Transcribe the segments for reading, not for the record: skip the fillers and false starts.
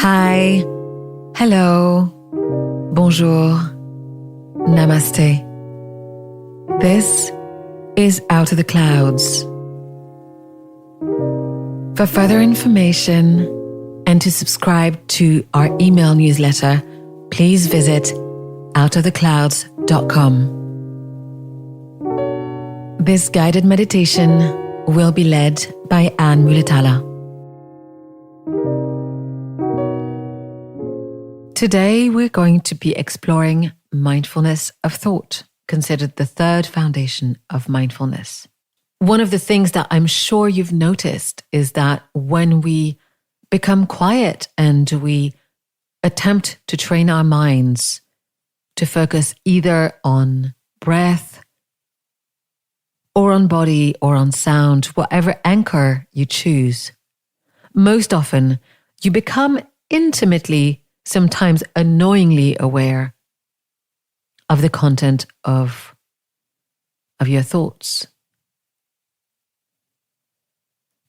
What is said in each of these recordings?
Hi, hello, bonjour, namaste. This is Out of the Clouds. For further information and to subscribe to our email newsletter, please visit outoftheclouds.com. This guided meditation will be led by Anne Muhlethaler. Today, we're going to be exploring mindfulness of thought, considered the third foundation of mindfulness. One of the things that I'm sure you've noticed is that when we become quiet and we attempt to train our minds to focus either on breath or on body or on sound, whatever anchor you choose, most often you become intimately, sometimes annoyingly aware of the content of your thoughts.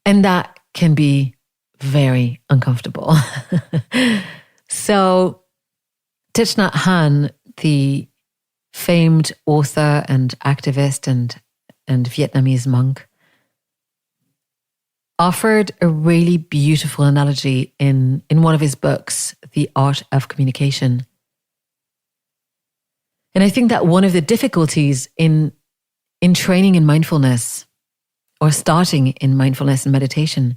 And that can be very uncomfortable. So, Thich Nhat Hanh, the famed author and activist and Vietnamese monk, offered a really beautiful analogy in one of his books, The Art of Communication. And I think that one of the difficulties in training in mindfulness or starting in mindfulness and meditation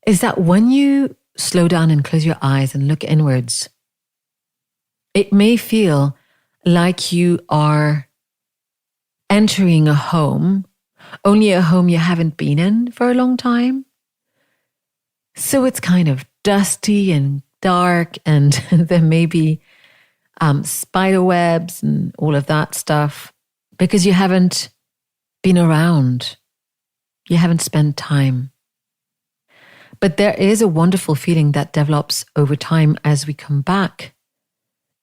is that when you slow down and close your eyes and look inwards, it may feel like you are entering a home, only a home you haven't been in for a long time. So it's kind of dusty and dark, and there may be spider webs and all of that stuff because you haven't been around. You haven't spent time. But there is a wonderful feeling that develops over time as we come back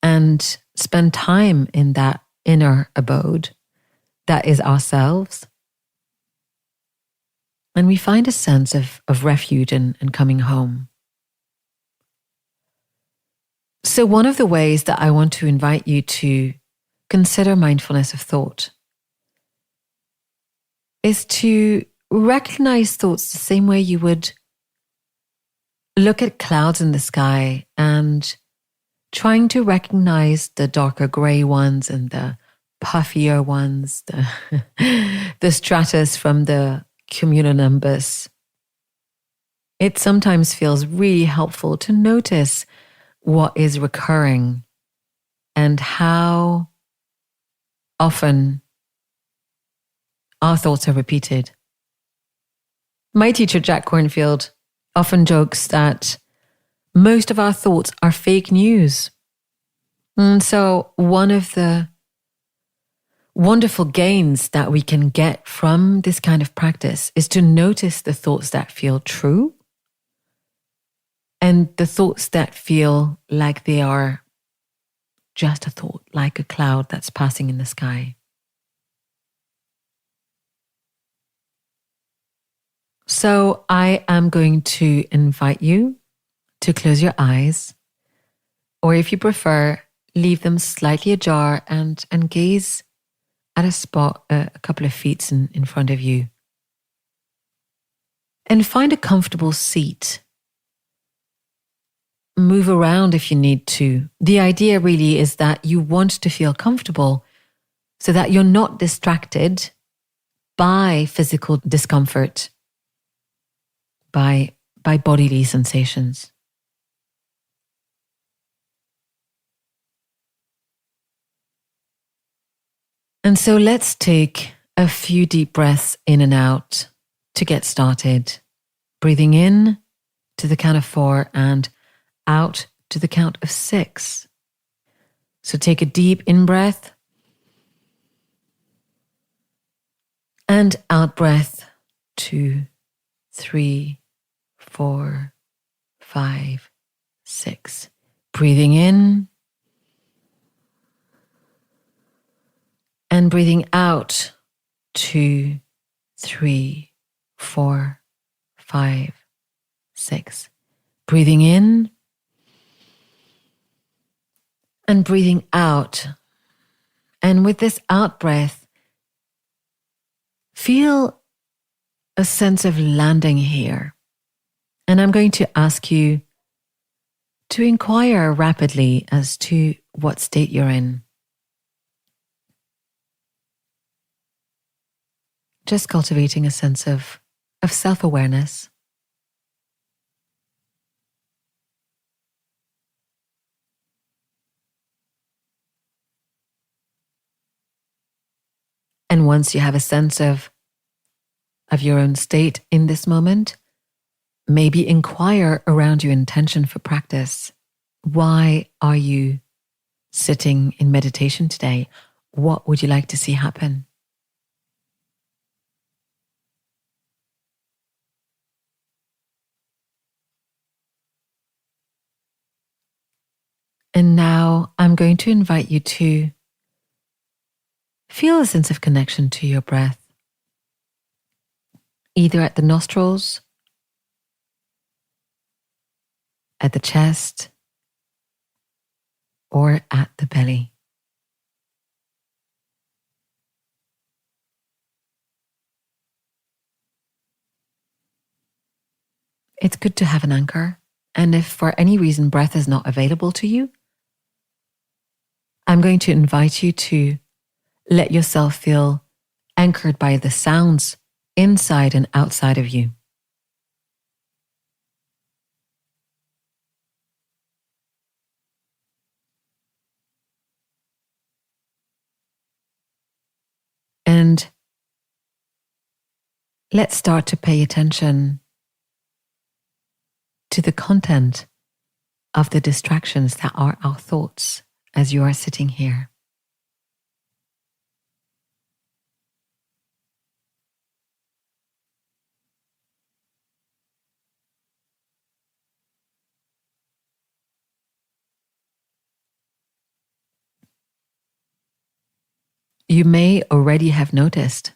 and spend time in that inner abode that is ourselves. And we find a sense of refuge and coming home. So one of the ways that I want to invite you to consider mindfulness of thought is to recognize thoughts the same way you would look at clouds in the sky and trying to recognize the darker gray ones and the puffier ones, the stratus from the cumulonimbus. It sometimes feels really helpful to notice what is recurring and how often our thoughts are repeated. My teacher, Jack Kornfield, often jokes that most of our thoughts are fake news. And so one of the wonderful gains that we can get from this kind of practice is to notice the thoughts that feel true and the thoughts that feel like they are just a thought, like a cloud that's passing in the sky. So I am going to invite you to close your eyes, or if you prefer, leave them slightly ajar and gaze at a spot a couple of feet in front of you. And find a comfortable seat. Move around if you need to. The idea really is that you want to feel comfortable so that you're not distracted by physical discomfort, by bodily sensations. And so let's take a few deep breaths in and out to get started. Breathing in to the count of 4 and out to the count of 6. So take a deep in-breath and out-breath. 2, 3, 4, 5, 6. Breathing in and breathing out. 2, 3, 4, 5, 6. Breathing in and breathing out. And with this out breath, feel a sense of landing here. And I'm going to ask you to inquire rapidly as to what state you're in. Just cultivating a sense of self-awareness. And once you have a sense of your own state in this moment, maybe inquire around your intention for practice. Why are you sitting in meditation today? What would you like to see happen? And now I'm going to invite you to feel a sense of connection to your breath, either at the nostrils, at the chest, or at the belly. It's good to have an anchor, and if for any reason breath is not available to you, I'm going to invite you to let yourself feel anchored by the sounds inside and outside of you. And let's start to pay attention to the content of the distractions that are our thoughts as you are sitting here. You may already have noticed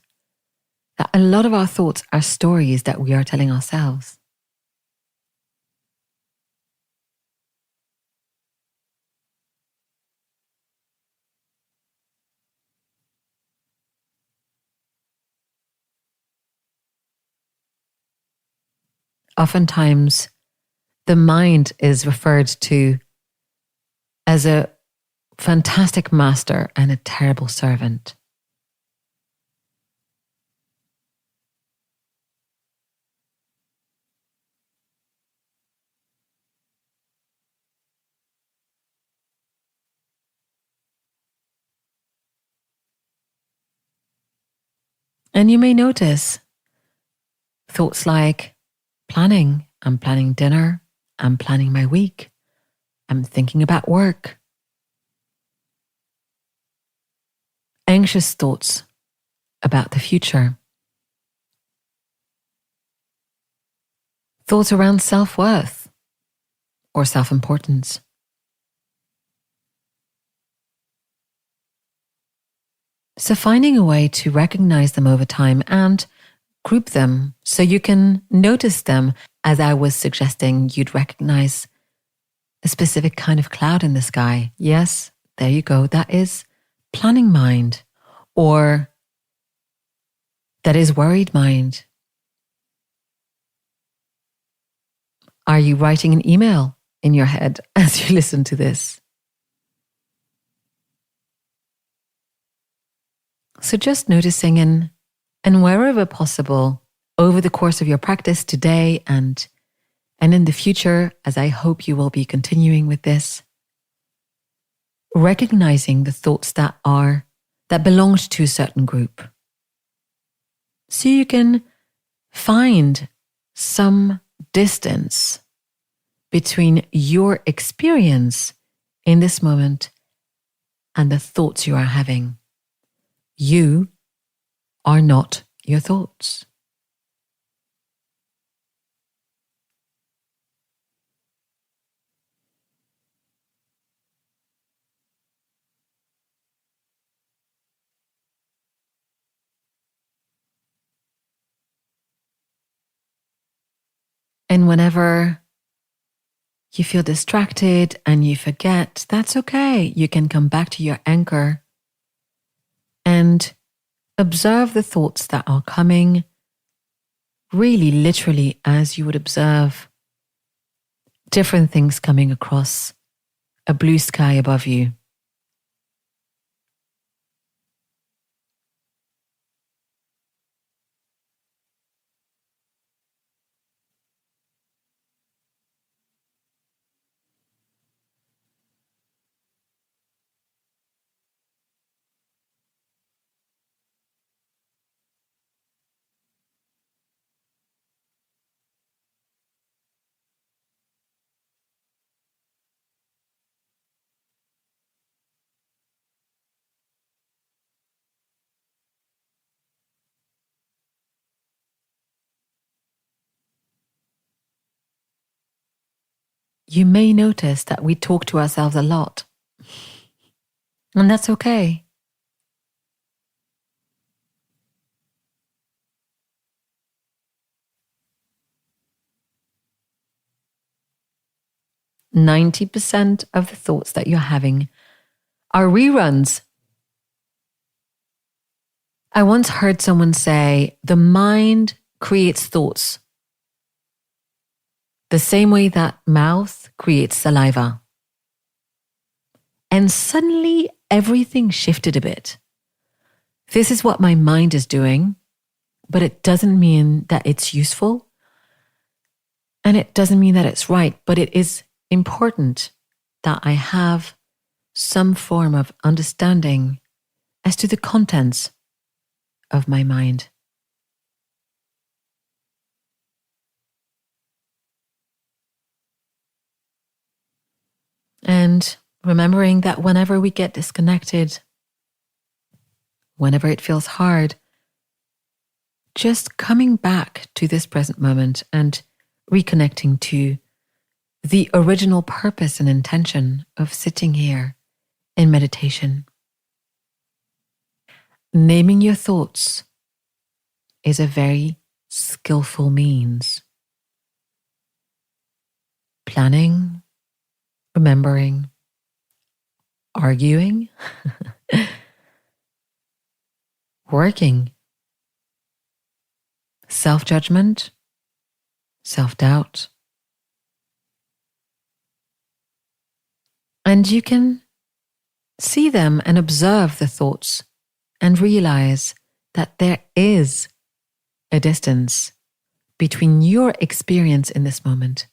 that a lot of our thoughts are stories that we are telling ourselves. Oftentimes, the mind is referred to as a fantastic master and a terrible servant. And you may notice thoughts like planning. I'm planning dinner. I'm planning my week. I'm thinking about work. Anxious thoughts about the future. Thoughts around self-worth or self-importance. So finding a way to recognize them over time and group them so you can notice them, as I was suggesting, you'd recognize a specific kind of cloud in the sky. Yes, there you go. That is planning mind, or that is worried mind. Are you writing an email in your head as you listen to this? So just noticing and wherever possible over the course of your practice today and in the future, as I hope you will be continuing with this, recognizing the thoughts that belonged to a certain group. So you can find some distance between your experience in this moment and the thoughts you are having. You are not your thoughts. And whenever you feel distracted and you forget, that's okay. You can come back to your anchor and observe the thoughts that are coming, really literally as you would observe different things coming across a blue sky above you. You may notice that we talk to ourselves a lot, and that's okay. %90 of the thoughts that you're having are reruns. I once heard someone say, the mind creates thoughts the same way that mouth creates saliva. And suddenly everything shifted a bit. This is what my mind is doing, but it doesn't mean that it's useful. And it doesn't mean that it's right, but it is important that I have some form of understanding as to the contents of my mind. And remembering that whenever we get disconnected, whenever it feels hard, just coming back to this present moment and reconnecting to the original purpose and intention of sitting here in meditation. Naming your thoughts is a very skillful means. Planning, remembering, arguing, working, self-judgment, self-doubt. And you can see them and observe the thoughts and realize that there is a distance between your experience in this moment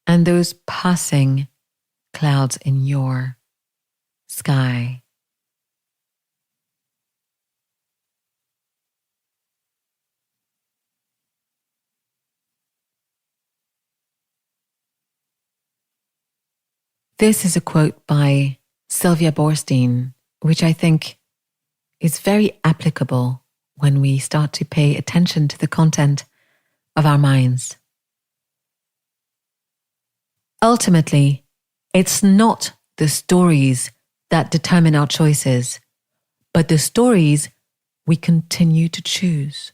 and those passing clouds in your sky. This is a quote by Silvia Boorstein, which I think is very applicable when we start to pay attention to the content of our minds. Ultimately, it's not the stories that determine our choices, but the stories we continue to choose.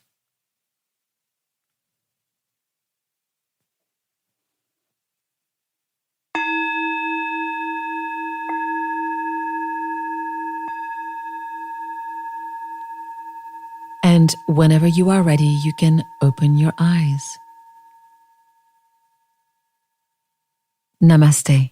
And whenever you are ready, you can open your eyes. Namaste.